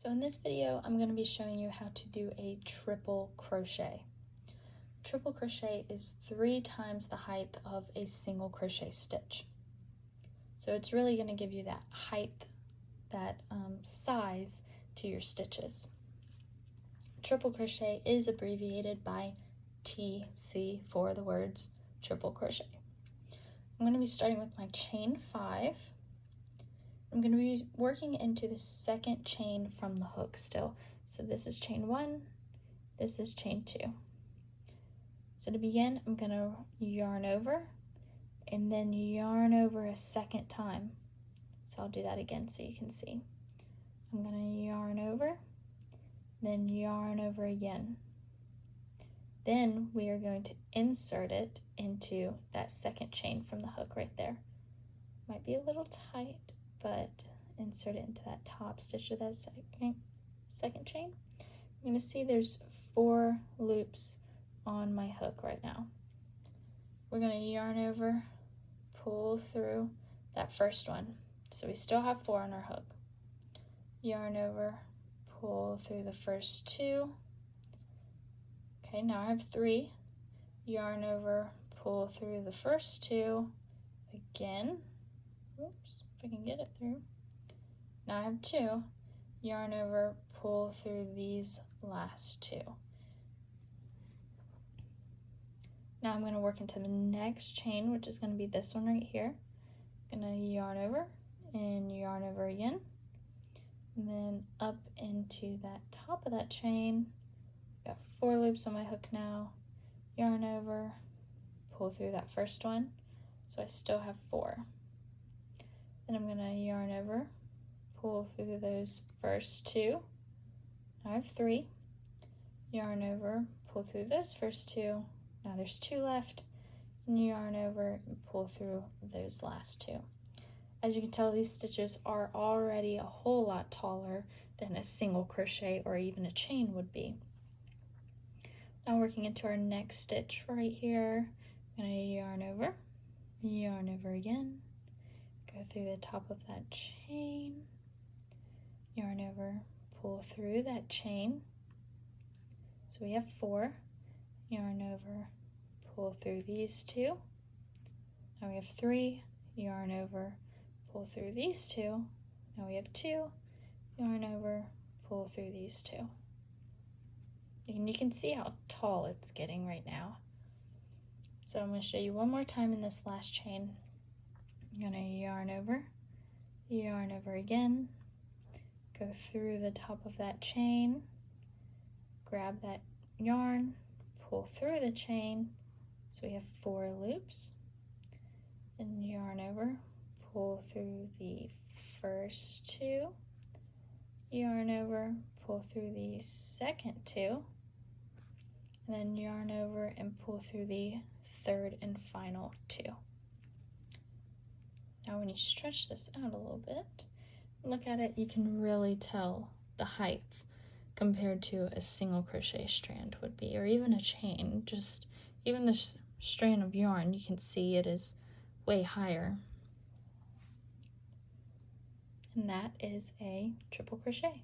So in this video, I'm going to be showing you how to do a triple crochet. Triple crochet is 3 times the height of a single crochet stitch. So it's really going to give you that height, that size to your stitches. Triple crochet is abbreviated by TC for the words triple crochet. I'm going to be starting with my chain 5. I'm going to be working into the second chain from the hook still. So this is chain 1, this is chain 2. So to begin, I'm going to yarn over and then yarn over a second time. So I'll do that again so you can see. I'm going to yarn over, then yarn over again. Then we are going to insert it into that second chain from the hook right there. Might be a little tight, but insert it into that top stitch of that second chain. You're going to see there's 4 loops on my hook right now. We're going to yarn over, pull through that first one. So we still have 4 on our hook. Yarn over, pull through the first 2. Okay, now I have 3. Yarn over, pull through the first 2 again. Oops, if I can get it through. Now I have 2. Yarn over, pull through these last 2. Now I'm going to work into the next chain, which is going to be this one right here. I'm going to yarn over and yarn over again. And then up into that top of that chain. Got 4 loops on my hook now. Yarn over, pull through that first one. So I still have 4. Then I'm going to yarn over, pull through those first 2. Now I have 3. Yarn over, pull through those first 2. Now there's 2 left. And yarn over and pull through those last 2. As you can tell, these stitches are already a whole lot taller than a single crochet or even a chain would be. Now working into our next stitch right here, I'm going to yarn over again, go through the top of that chain, yarn over, pull through that chain. So we have 4, yarn over, pull through these 2. Now we have 3, yarn over, pull through these 2. Now we have 2, yarn over, pull through these 2. And you can see how tall it's getting right now. So I'm going to show you one more time in this last chain. I'm going to yarn over again, go through the top of that chain, grab that yarn, pull through the chain. So we have 4 loops, then yarn over, pull through the first 2, yarn over, pull through the second 2, and then yarn over and pull through the third and final 2. Now when you stretch this out a little bit, look at it, you can really tell the height compared to a single crochet strand would be, or even a chain. Just even this strand of yarn, you can see it is way higher. And that is a triple crochet.